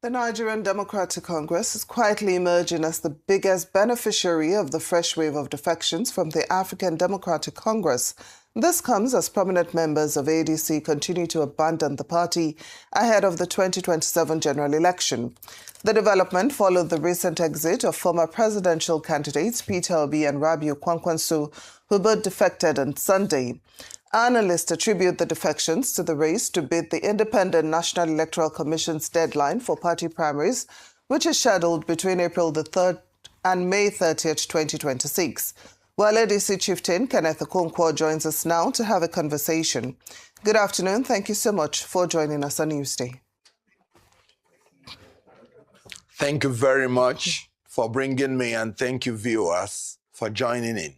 The Nigerian Democratic Congress is quietly emerging as the biggest beneficiary of the fresh wave of defections from the African Democratic Congress. This comes as prominent members of ADC continue to abandon the party ahead of the 2027 general election. The development followed the recent exit of former presidential candidates Peter Obi and Akpabio, who both defected on Sunday. Analysts attribute the defections to the race to beat the Independent National Electoral Commission's deadline for party primaries, which is scheduled between April the 3rd and May 30th, 2026. While ADC chieftain Kenneth Okonkwo joins us now to have a conversation. Good afternoon. Thank you so much for joining us on Newsday. Thank you very much for bringing me, and thank you, viewers, for joining in.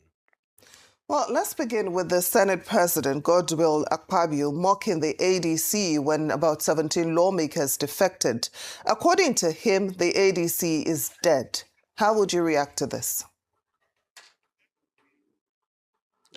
Well, let's begin with the Senate President, Godswill Akpabio, mocking the ADC when about 17 lawmakers defected. According to him, the ADC is dead. How would you react to this?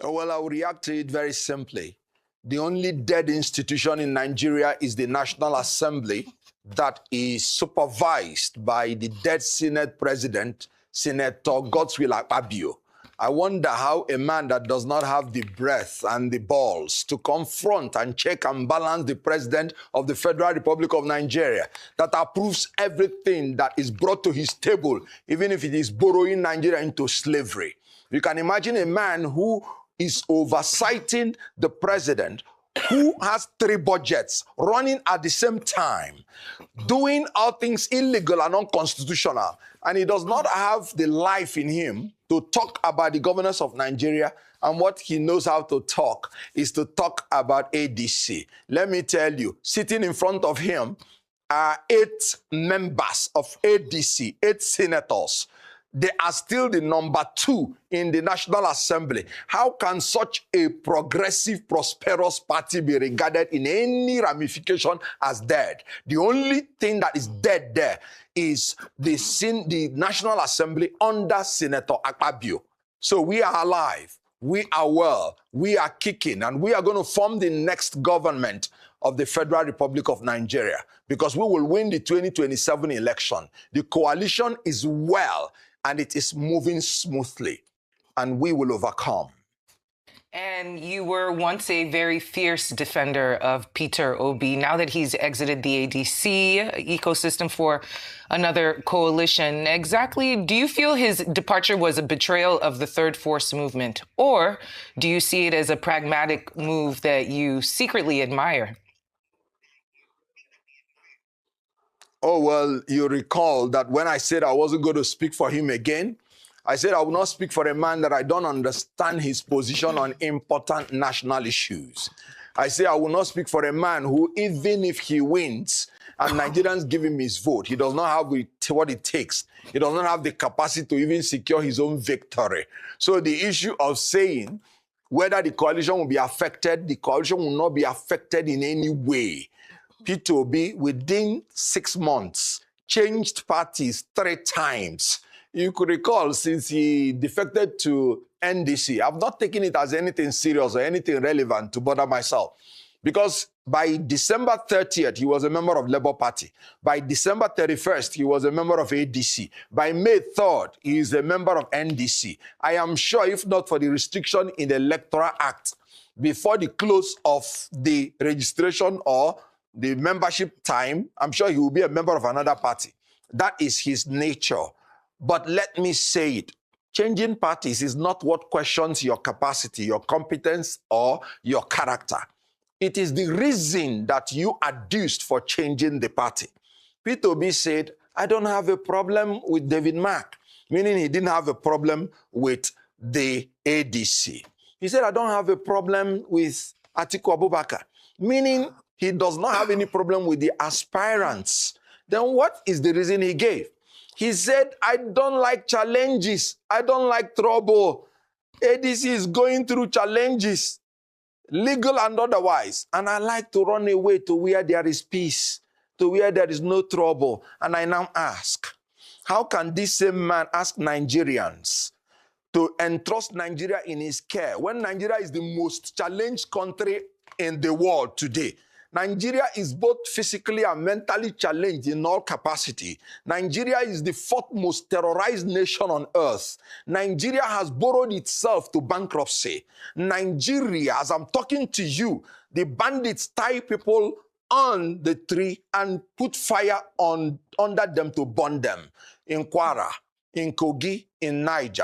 Well, I will react to it very simply. The only dead institution in Nigeria is the National Assembly that is supervised by the dead Senate President, Senator Godswill Akpabio. I wonder how a man that does not have the breath and the balls to confront and check and balance the President of the Federal Republic of Nigeria, that approves everything that is brought to his table, even if it is borrowing Nigeria into slavery. You can imagine a man who is oversighting the President, who has 3 budgets running at the same time, doing all things illegal and unconstitutional, and he does not have the life in him to talk about the governance of Nigeria, and what he knows how to talk is to talk about ADC. Let me tell you, sitting in front of him are 8 members of ADC, 8 senators. They are still the number 2 in the National Assembly. How can such a progressive, prosperous party be regarded in any ramification as dead? The only thing that is dead there is the National Assembly under Senator Akpabio. So we are alive, we are well, we are kicking, and we are going to form the next government of the Federal Republic of Nigeria, because we will win the 2027 election. The coalition is well, and it is moving smoothly, and we will overcome. And you were once a very fierce defender of Peter Obi. Now that he's exited the ADC ecosystem for another coalition, exactly, do you feel his departure was a betrayal of the Third Force movement? Or do you see it as a pragmatic move that you secretly admire? Oh, well, you recall that when I said I wasn't going to speak for him again, I said I will not speak for a man that I don't understand his position on important national issues. I say I will not speak for a man who, even if he wins and Nigerians give him his vote, he does not have what it takes. He does not have the capacity to even secure his own victory. So the issue of saying whether the coalition will be affected, the coalition will not be affected in any way. Peter Obi, within 6 months, changed parties 3 times. You could recall, since he defected to NDC, I've not taken it as anything serious or anything relevant to bother myself. Because by December 30th, he was a member of Labour Party. By December 31st, he was a member of ADC. By May 3rd, he is a member of NDC. I am sure, if not for the restriction in the Electoral Act, before the close of the registration or the membership time, I'm sure he will be a member of another party. That is his nature. But let me say it, changing parties is not what questions your capacity, your competence, or your character. It is the reason that you adduced for changing the party. Peter Obi said, I don't have a problem with David Mark, meaning he didn't have a problem with the ADC. He said, I don't have a problem with Atiku Abubakar, meaning he does not have any problem with the aspirants. Then what is the reason he gave? He said, I don't like challenges. I don't like trouble. ADC is going through challenges, legal and otherwise. And I like to run away to where there is peace, to where there is no trouble. And I now ask, how can this same man ask Nigerians to entrust Nigeria in his care when Nigeria is the most challenged country in the world today? Nigeria is both physically and mentally challenged in all capacity. Nigeria is the fourth most terrorized nation on earth. Nigeria has borrowed itself to bankruptcy. Nigeria, as I'm talking to you, the bandits tie people on the tree and put fire under them to burn them in Kwara, in Kogi, in Niger.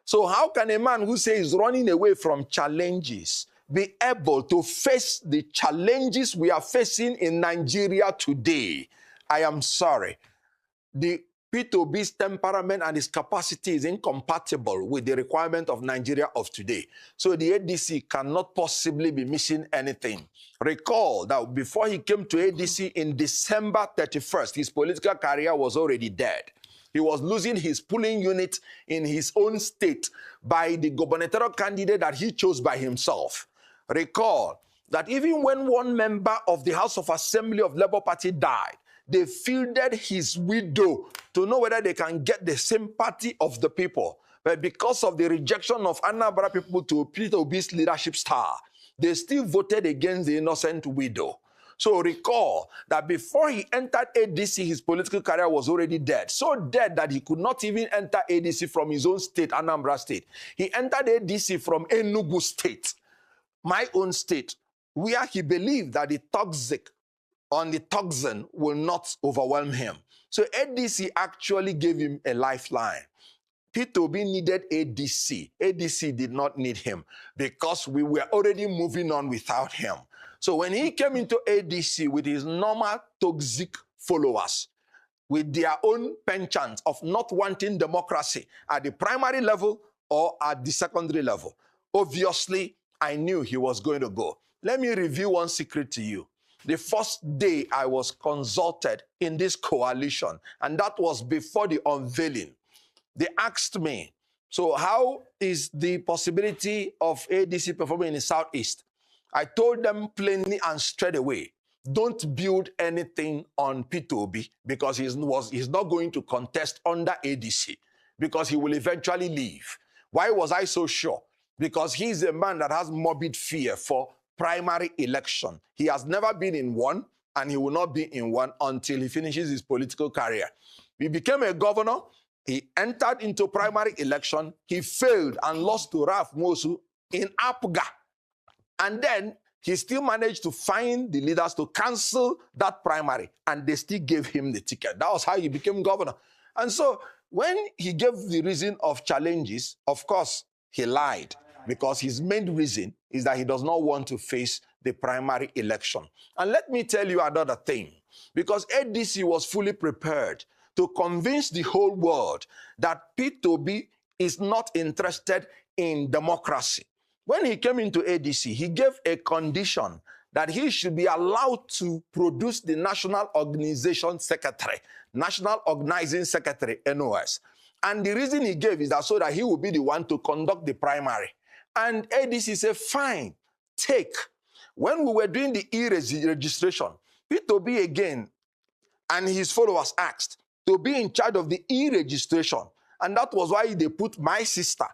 So how can a man who says running away from challenges be able to face the challenges we are facing in Nigeria today? I am sorry. The Peter Obi's temperament and his capacity is incompatible with the requirement of Nigeria of today. So the ADC cannot possibly be missing anything. Recall that before he came to ADC in December 31st, his political career was already dead. He was losing his polling unit in his own state by the gubernatorial candidate that he chose by himself. Recall that even when one member of the House of Assembly of Labour Party died, they fielded his widow to know whether they can get the sympathy of the people. But because of the rejection of Anambra people to Peter Obi's leadership star, they still voted against the innocent widow. So recall that before he entered ADC, his political career was already dead. So dead that he could not even enter ADC from his own state, Anambra State. He entered ADC from Enugu State, my own state, where he believed that the toxin will not overwhelm him. So ADC actually gave him a lifeline. Peter Obi needed ADC. ADC did not need him because we were already moving on without him. So when he came into ADC with his normal toxic followers, with their own penchant of not wanting democracy at the primary level or at the secondary level, obviously, I knew he was going to go. Let me reveal one secret to you. The first day I was consulted in this coalition, and that was before the unveiling, they asked me, so how is the possibility of ADC performing in the Southeast? I told them plainly and straight away, don't build anything on Peter Obi because he's not going to contest under ADC because he will eventually leave. Why was I so sure? Because he's a man that has morbid fear for primary election. He has never been in one, and he will not be in one until he finishes his political career. He became a governor. He entered into primary election. He failed and lost to Ralph Mosu in Apga. And then he still managed to find the leaders to cancel that primary, and they still gave him the ticket. That was how he became governor. And so when he gave the reason of challenges, of course, he lied, because his main reason is that he does not want to face the primary election. And let me tell you another thing, because ADC was fully prepared to convince the whole world that Peter Obi is not interested in democracy. When he came into ADC, he gave a condition that he should be allowed to produce the National Organization Secretary, National Organizing Secretary, NOS. And the reason he gave is that so that he will be the one to conduct the primary. And ADC said, fine, take. When we were doing the e-registration, Peter Obi again and his followers asked to be in charge of the e-registration. And that was why they put my sister,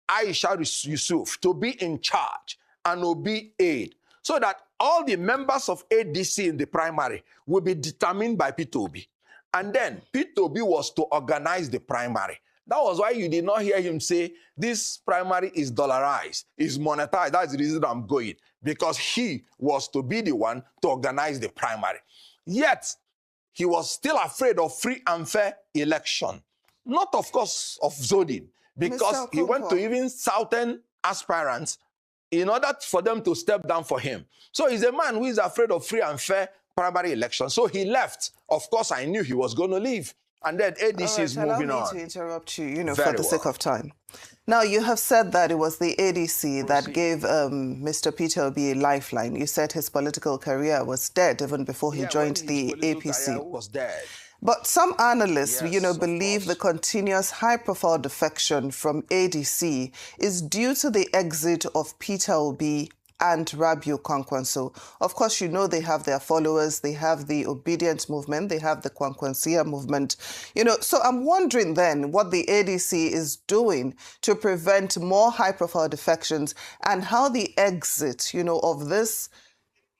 Aisha Yusuf, to be in charge and Obi aid, so that all the members of ADC in the primary will be determined by Peter Obi. And then Peter Obi was to organize the primary. That was why you did not hear him say, this primary is dollarized, is monetized. That's the reason I'm going, because he was to be the one to organize the primary. Yet, he was still afraid of free and fair election. Not, of course, of zoning, because he went to even southern aspirants in order for them to step down for him. So he's a man who is afraid of free and fair primary election. So he left. Of course, I knew he was going to leave. And then ADC is moving on. Allow me to interrupt you, for the sake of time. Now, you have said that it was the ADC that gave Mr. Peter Obi a lifeline. You said his political career was dead even before he joined the APC. Was dead. But some analysts, believe the continuous high-profile defection from ADC is due to the exit of Peter Obi and Akpabio Kwankwanso. Of course, they have their followers, they have the obedient movement, they have the Kwankwansia movement. So I'm wondering then what the ADC is doing to prevent more high-profile defections and how the exit, of this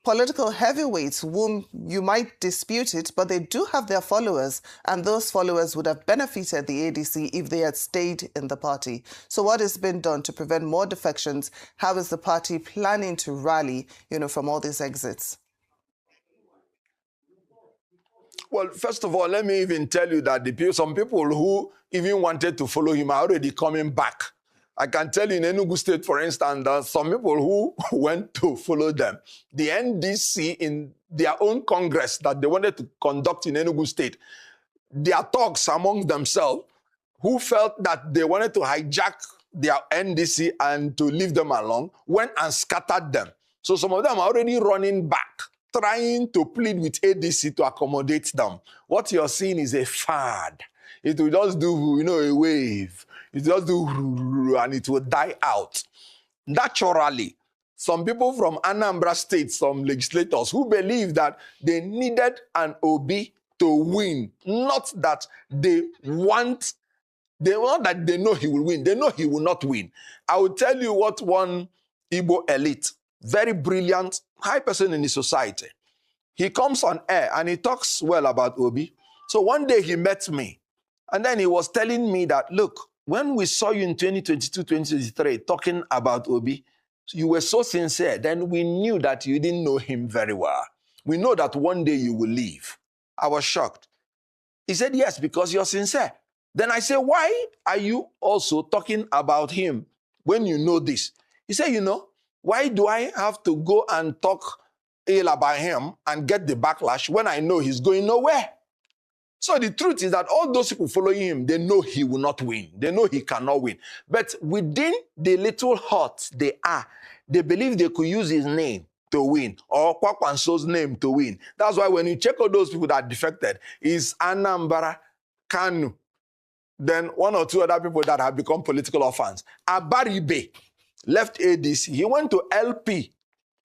political heavyweights whom you might dispute it, but they do have their followers, and those followers would have benefited the ADC if they had stayed in the party. So what has been done to prevent more defections? How is the party planning to rally, from all these exits? Well, first of all, let me even tell you that some people who even wanted to follow him are already coming back. I can tell you in Enugu State, for instance, that some people who went to follow them, the NDC in their own Congress that they wanted to conduct in Enugu State, their talks among themselves, who felt that they wanted to hijack their NDC and to leave them alone, went and scattered them. So some of them are already running back, trying to plead with ADC to accommodate them. What you're seeing is a fad. It will just do, a wave. It will just do, and it will die out. Naturally, some people from Anambra State, some legislators who believe that they needed an Obi to win, not that they want, not that they know he will win. They know he will not win. I will tell you what one Igbo elite, very brilliant, high person in the society, he comes on air and he talks well about Obi. So one day he met me, and then he was telling me that, look, when we saw you in 2022, 2023 talking about Obi, you were so sincere. Then we knew that you didn't know him very well. We know that one day you will leave. I was shocked. He said, yes, because you're sincere. Then I said, why are you also talking about him when you know this? He said, why do I have to go and talk ill about him and get the backlash when I know he's going nowhere? So the truth is that all those people following him, they know he will not win. They know he cannot win. But within the little hut they are, they believe they could use his name to win, or Kwakwanso's name to win. That's why when you check all those people that defected, is Anambra, Kanu, then one or two other people that have become political orphans. Abaribe left ADC. He went to LP.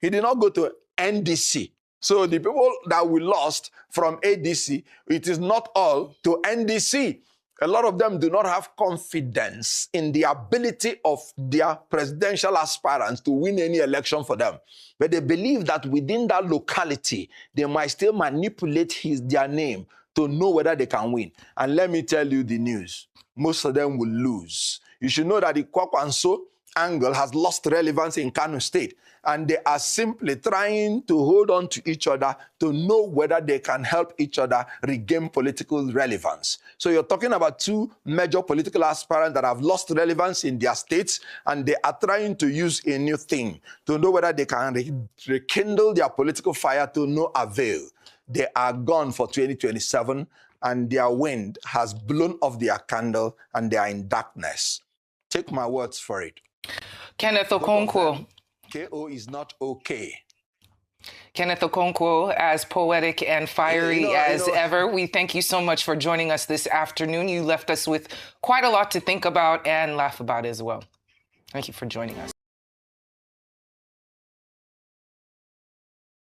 He did not go to NDC. So the people that we lost from ADC, it is not all to NDC. A lot of them do not have confidence in the ability of their presidential aspirants to win any election for them. But they believe that within that locality, they might still manipulate their name to know whether they can win. And let me tell you the news. Most of them will lose. You should know that the Kwakwanso angle has lost relevance in Kano State, and they are simply trying to hold on to each other to know whether they can help each other regain political relevance. So you're talking about two major political aspirants that have lost relevance in their states, and they are trying to use a new thing to know whether they can rekindle their political fire to no avail. They are gone for 2027, and their wind has blown off their candle, and they are in darkness. Take my words for it. Kenneth Okonkwo. KO is not okay. Kenneth Okonkwo, as poetic and fiery as ever, we thank you so much for joining us this afternoon. You left us with quite a lot to think about and laugh about as well. Thank you for joining us.